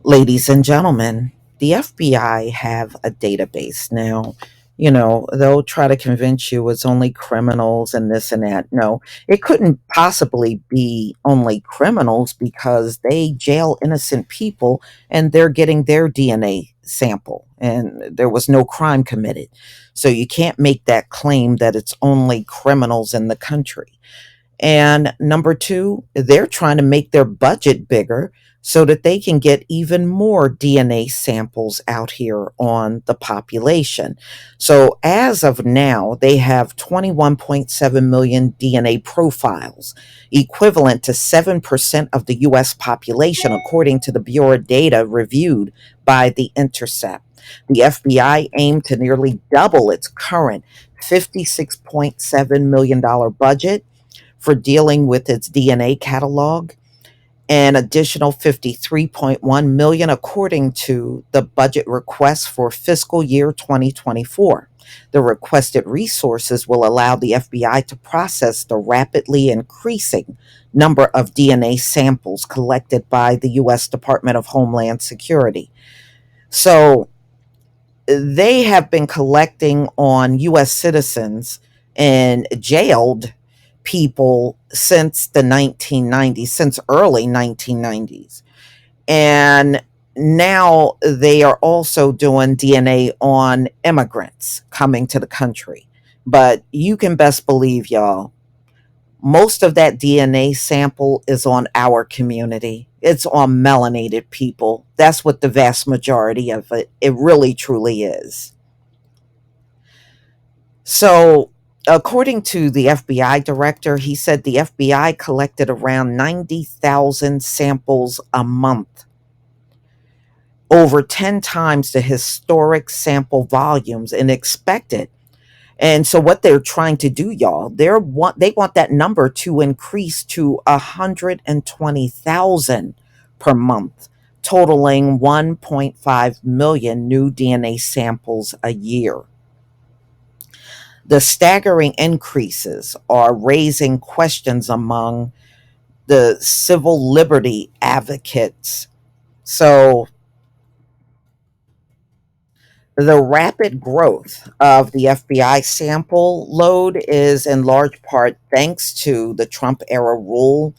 Ladies and gentlemen, the FBI have a database now. They'll try to convince you it's only criminals and this and that. No, it couldn't possibly be only criminals because they jail innocent people and they're getting their DNA sample and there was no crime committed. So you can't make that claim that it's only criminals in the country. And number two, they're trying to make their budget bigger so that they can get even more DNA samples out here on the population. So as of now, they have 21.7 million DNA profiles, equivalent to 7% of the US population, according to the Bureau data reviewed by The Intercept. The FBI aimed to nearly double its current $56.7 million budget for dealing with its DNA catalog, an additional 53.1 million according to the budget request for fiscal year 2024. The requested resources will allow the FBI to process the rapidly increasing number of DNA samples collected by the US Department of Homeland Security. So they have been collecting on US citizens and jailed people since the 1990s, since early 1990s. And now they are also doing DNA on immigrants coming to the country. But you can best believe, y'all, most of that DNA sample is on our community. It's on melanated people. That's what the vast majority of it really truly is. So, according to the FBI director, he said the FBI collected around 90,000 samples a month, over 10 times the historic sample volumes and expected. And so what they're trying to do, y'all, they want that number to increase to 120,000 per month, totaling 1.5 million new DNA samples a year. The staggering increases are raising questions among the civil liberty advocates. So, the rapid growth of the FBI sample load is in large part thanks to the Trump era rule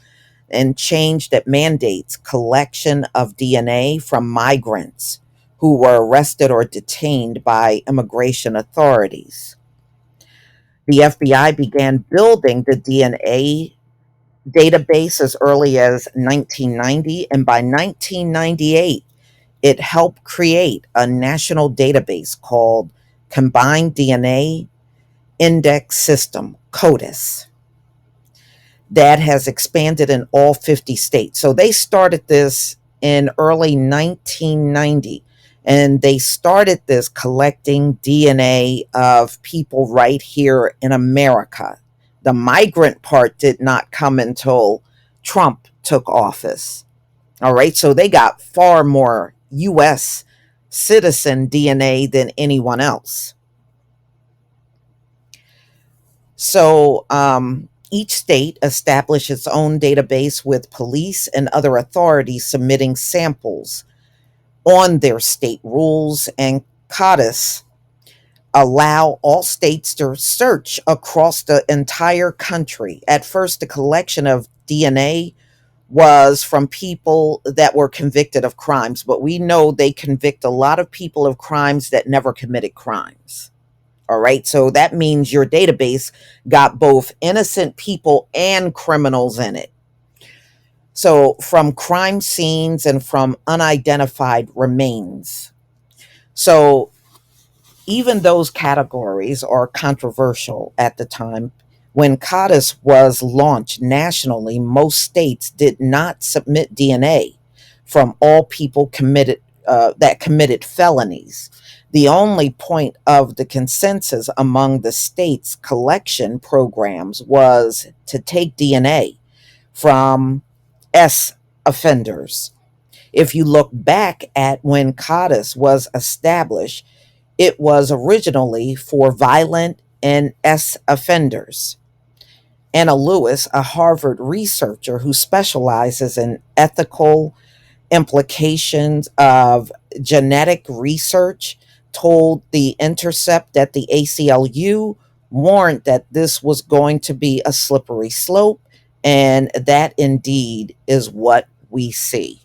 and change that mandates collection of DNA from migrants who were arrested or detained by immigration authorities. The FBI began building the DNA database as early as 1990, and by 1998, it helped create a national database called Combined DNA Index System, CODIS, that has expanded in all 50 states. So they started this in early 1990, and they started this collecting DNA of people right here in America. The migrant part did not come until Trump took office. All right, so they got far more US citizen DNA than anyone else. So each state established its own database with police and other authorities submitting samples on their state rules, and CODIS allow all states to search across the entire country. At first, the collection of DNA was from people that were convicted of crimes, but we know they convict a lot of people of crimes that never committed crimes. All right, so that means your database got both innocent people and criminals in it. So, from crime scenes and from unidentified remains. So, even those categories are controversial at the time. When CODIS was launched nationally, most states did not submit DNA from all people that committed felonies. The only point of the consensus among the states' collection programs was to take DNA from S offenders. If you look back at when CODIS was established, it was originally for violent and S offenders. Anna Lewis, a Harvard researcher who specializes in ethical Implications of genetic research told The Intercept that the ACLU warned that this was going to be a slippery slope, and that indeed is what we see.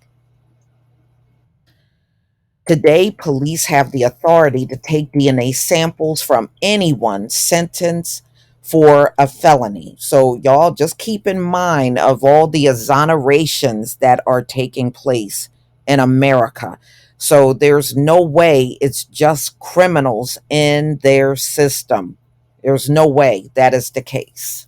Today, police have the authority to take DNA samples from anyone sentenced for a felony. So, y'all just keep in mind of all the exonerations that are taking place in America. So, there's no way it's just criminals in their system. There's no way that is the case.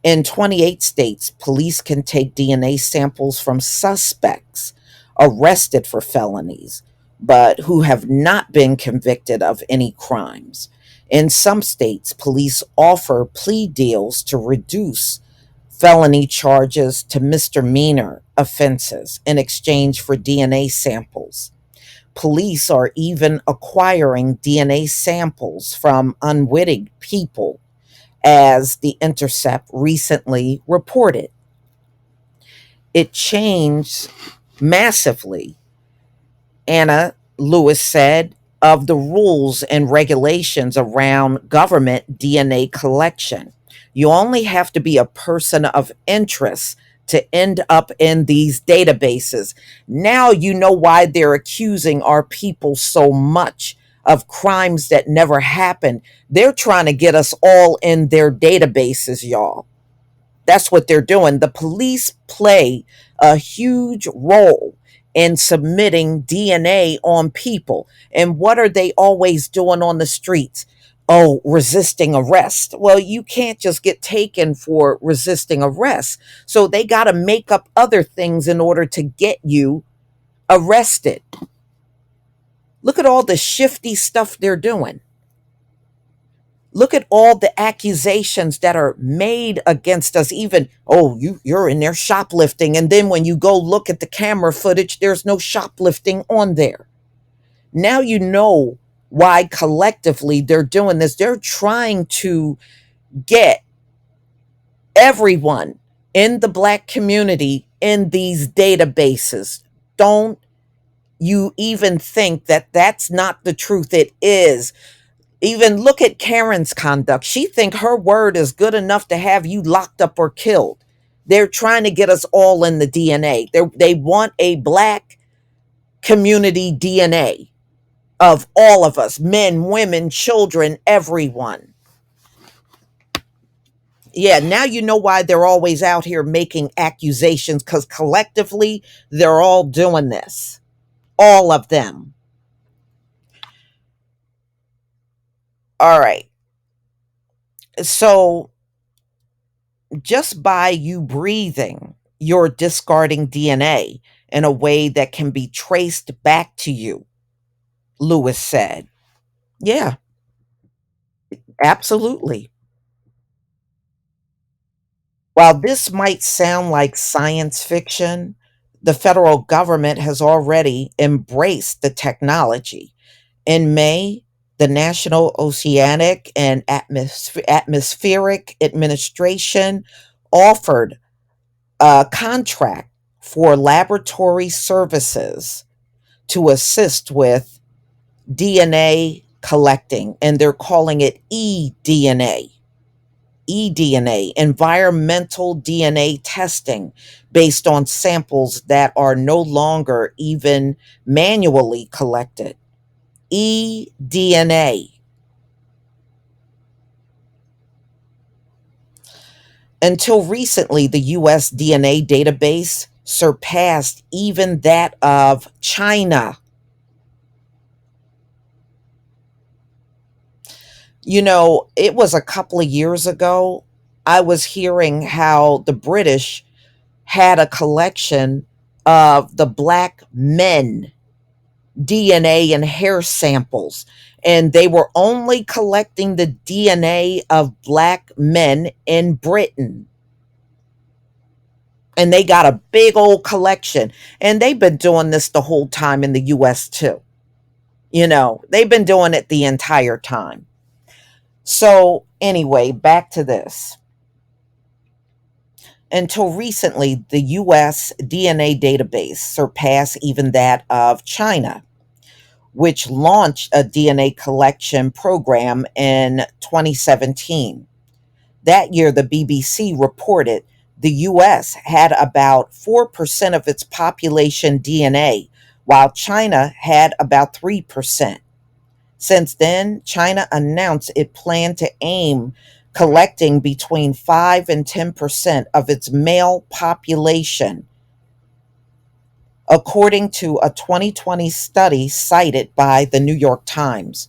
In 28 states, police can take DNA samples from suspects arrested for felonies, but who have not been convicted of any crimes. In some states, police offer plea deals to reduce felony charges to misdemeanor offenses in exchange for DNA samples. Police are even acquiring DNA samples from unwitting people, as The Intercept recently reported. It changed massively, Anna Lewis said, of the rules and regulations around government DNA collection. You only have to be a person of interest to end up in these databases. Now you know why they're accusing our people so much of crimes that never happened. They're trying to get us all in their databases, y'all. That's what they're doing. The police play a huge role in submitting DNA on people. And what are they always doing on the streets? Oh, resisting arrest. Well, you can't just get taken for resisting arrest. So they got to make up other things in order to get you arrested. Look at all the shifty stuff they're doing. Look at all the accusations that are made against us. Even, oh, you're in there shoplifting, and then when you go look at the camera footage, there's no shoplifting on there. Now you know why collectively they're doing this. They're trying to get everyone in the Black community in these databases. Don't you even think that that's not the truth? It is. Even look at Karen's conduct. She think her word is good enough to have you locked up or killed. They're trying to get us all in the DNA. They want a Black community DNA of all of us, men, women, children, everyone. Yeah, now you know why they're always out here making accusations, because collectively they're all doing this. All of them. All right. So just by you breathing, you're discarding DNA in a way that can be traced back to you, Lewis said. Yeah, absolutely. While this might sound like science fiction, the federal government has already embraced the technology. In May, the National Oceanic and Atmospheric Administration offered a contract for laboratory services to assist with DNA collecting, and they're calling it eDNA, environmental DNA testing based on samples that are no longer even manually collected. eDNA. Until recently, the US DNA database surpassed even that of China. You know, it was a couple of years ago, I was hearing how the British had a collection of the Black men DNA and hair samples, and they were only collecting the DNA of Black men in Britain. And they got a big old collection. And they've been doing this the whole time in the US too. You know, they've been doing it the entire time. So, anyway, back to this. Until recently, the US DNA database surpassed even that of China, which launched a DNA collection program in 2017. That year, the BBC reported the US had about 4% of its population DNA, while China had about 3%. Since then, China announced it planned to aim collecting between 5 and 10% of its male population, according to a 2020 study cited by the New York Times.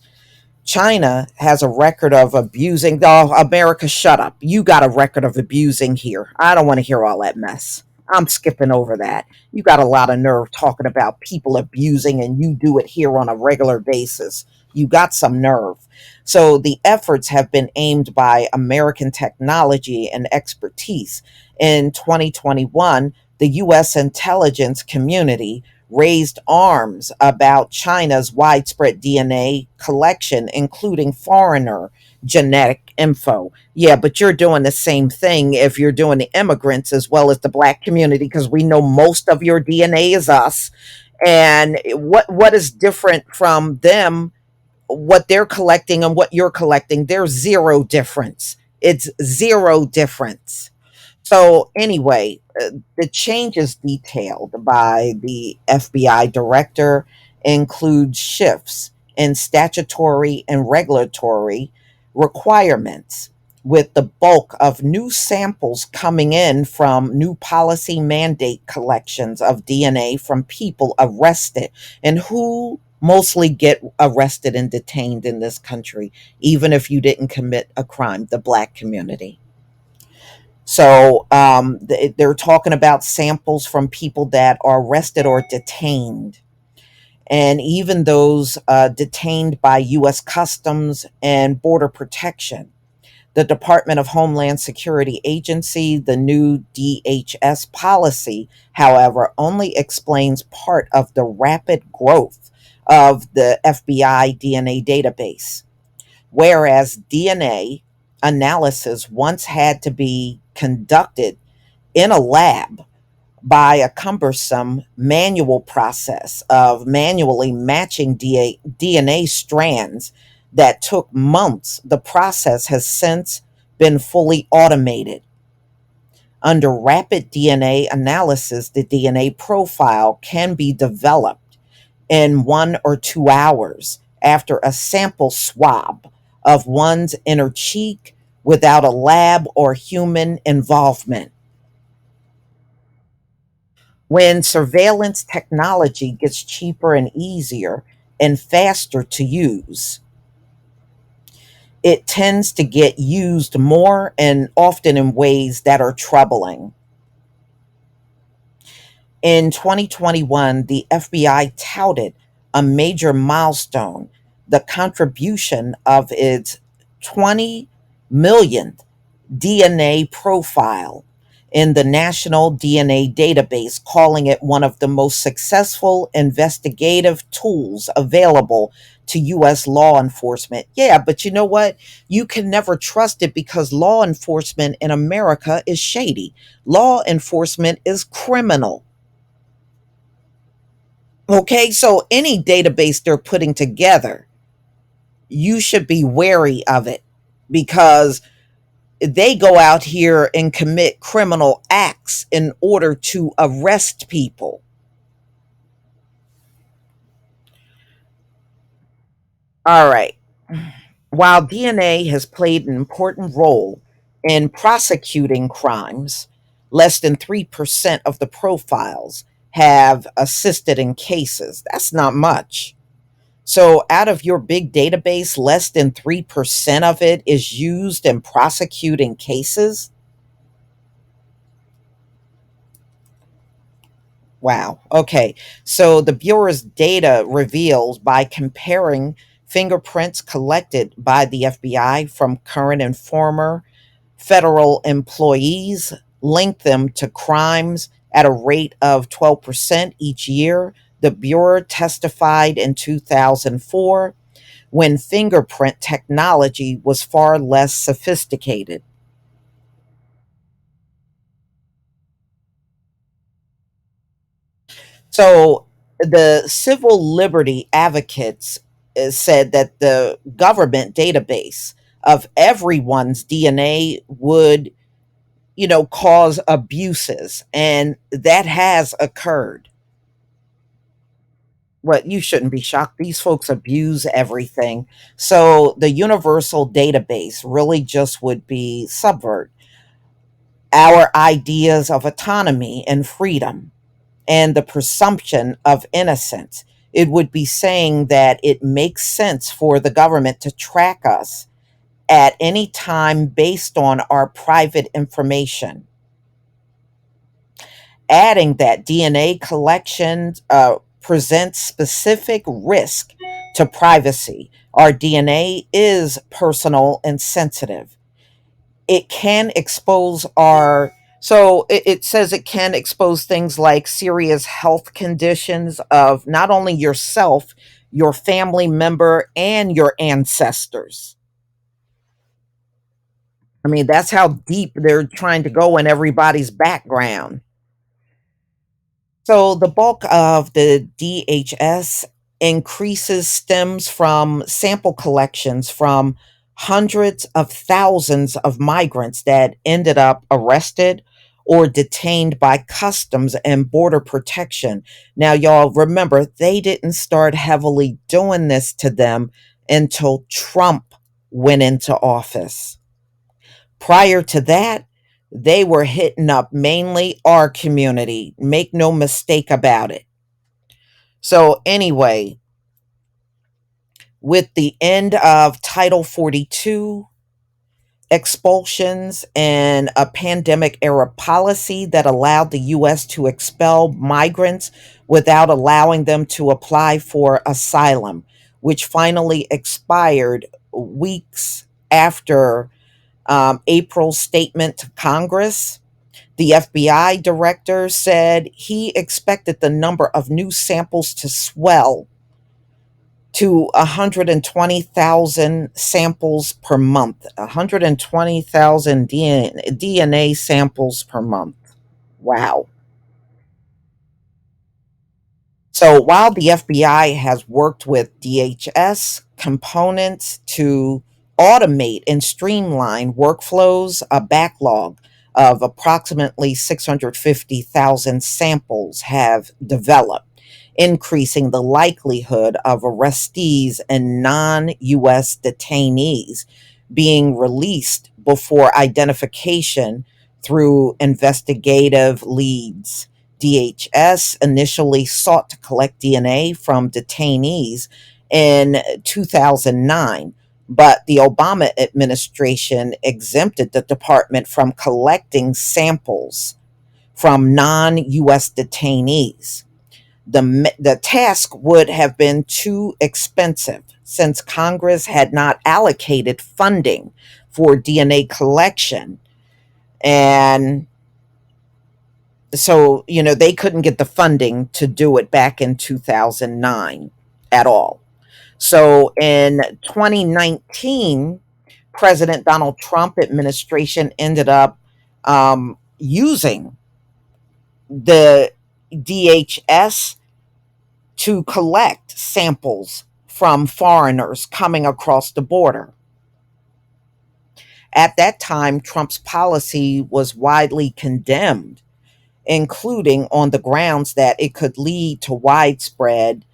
China has a record of abusing. Oh, America, shut up. You got a record of abusing here. I don't want to hear all that mess. I'm skipping over that. You got a lot of nerve talking about people abusing, and you do it here on a regular basis. You got some nerve. So the efforts have been aimed by American technology and expertise. In 2021, the U.S. intelligence community raised arms about China's widespread DNA collection, including foreigner genetic info. Yeah, but you're doing the same thing if you're doing the immigrants as well as the black community, because we know most of your DNA is us. And what is different from them, what they're collecting and what you're collecting? There's zero difference. It's zero difference. So, anyway, the changes detailed by the FBI director include shifts in statutory and regulatory requirements, with the bulk of new samples coming in from new policy mandate collections of DNA from people arrested. And who mostly get arrested and detained in this country, even if you didn't commit a crime? The black community. So they're talking about samples from people that are arrested or detained, and even those detained by U.S. Customs and Border Protection. The Department of Homeland Security Agency, the new DHS policy, however, only explains part of the rapid growth of the FBI DNA database. Whereas DNA analysis once had to be conducted in a lab by a cumbersome manual process of manually matching DNA strands that took months, the process has since been fully automated. Under rapid DNA analysis, the DNA profile can be developed in 1 or 2 hours after a sample swab of one's inner cheek without a lab or human involvement. When surveillance technology gets cheaper and easier and faster to use, it tends to get used more and often in ways that are troubling. In 2021, the FBI touted a major milestone: the contribution of its 20 millionth DNA profile in the National DNA Database, calling it one of the most successful investigative tools available to U.S. law enforcement. Yeah, but you know what? You can never trust it because law enforcement in America is shady. Law enforcement is criminal. Okay, so any database they're putting together, you should be wary of it because they go out here and commit criminal acts in order to arrest people. All right. While DNA has played an important role in prosecuting crimes, less than 3% of the profiles have assisted in cases. That's not much. So, out of your big database, less than 3% of it is used in prosecuting cases. Wow. Okay. So, the Bureau's data reveals, by comparing fingerprints collected by the FBI from current and former federal employees, link them to crimes at a rate of 12% each year. The Bureau testified in 2004, when fingerprint technology was far less sophisticated. So the civil liberty advocates said that the government database of everyone's DNA would, cause abuses, and that has occurred. What, you shouldn't be shocked. These folks abuse everything. So the universal database really just would be subvert our ideas of autonomy and freedom and the presumption of innocence. It would be saying that it makes sense for the government to track us at any time based on our private information. Adding that DNA collection presents specific risk to privacy. Our DNA is personal and sensitive. It can expose our it says it can expose things like serious health conditions of not only yourself, your family member, and your ancestors. I mean, that's how deep they're trying to go in everybody's background. So the bulk of the DHS increases stems from sample collections from hundreds of thousands of migrants that ended up arrested or detained by customs and border protection. Now, y'all remember, they didn't start heavily doing this to them until Trump went into office. Prior to that, they were hitting up mainly our community. Make no mistake about it. So, anyway, with the end of Title 42, expulsions, and a pandemic era policy that allowed the U.S. to expel migrants without allowing them to apply for asylum, which finally expired weeks after April's statement to Congress. The FBI director said he expected the number of new samples to swell to 120,000 samples per month. 120,000 DNA samples per month. Wow. So while the FBI has worked with DHS components to automate and streamline workflows, a backlog of approximately 650,000 samples have developed, increasing the likelihood of arrestees and non US detainees being released before identification through investigative leads. DHS initially sought to collect DNA from detainees in 2009, but the Obama administration exempted the department from collecting samples from non US detainees. The task would have been too expensive since Congress had not allocated funding for DNA collection. And so, they couldn't get the funding to do it back in 2009 at all. So in 2019, President Donald Trump administration ended up using the DHS to collect samples from foreigners coming across the border. At that time, Trump's policy was widely condemned, including on the grounds that it could lead to widespread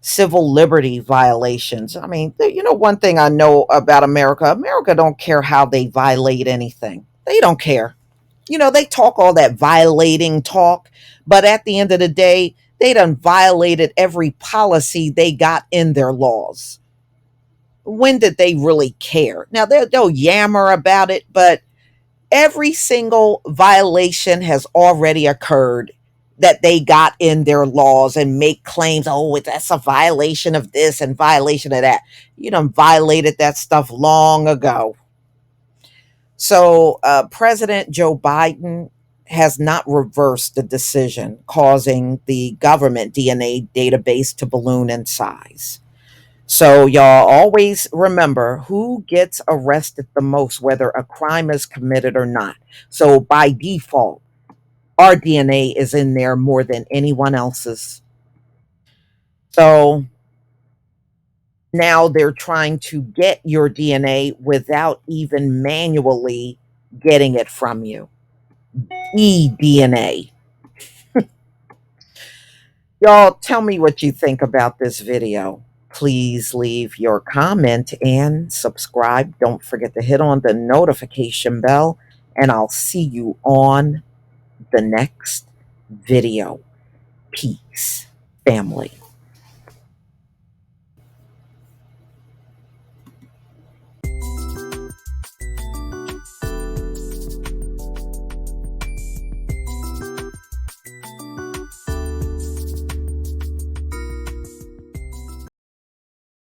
civil liberty violations. I mean, one thing I know about America don't care how they violate anything. They don't care. They talk all that violating talk, but at the end of the day, they done violated every policy they got in their laws. When did they really care? Now, they'll yammer about it, but every single violation has already occurred that they got in their laws and make claims, oh, that's a violation of this and violation of that. You done violated that stuff long ago. So President Joe Biden has not reversed the decision, causing the government DNA database to balloon in size. So, y'all always remember who gets arrested the most, whether a crime is committed or not. So, by default, Our DNA is in there more than anyone else's. So now they're trying to get your DNA without even manually getting it from you. eDNA. Y'all, tell me what you think about this video. Please leave your comment and subscribe. Don't forget to hit on the notification bell, and I'll see you on the next video. Peace, family.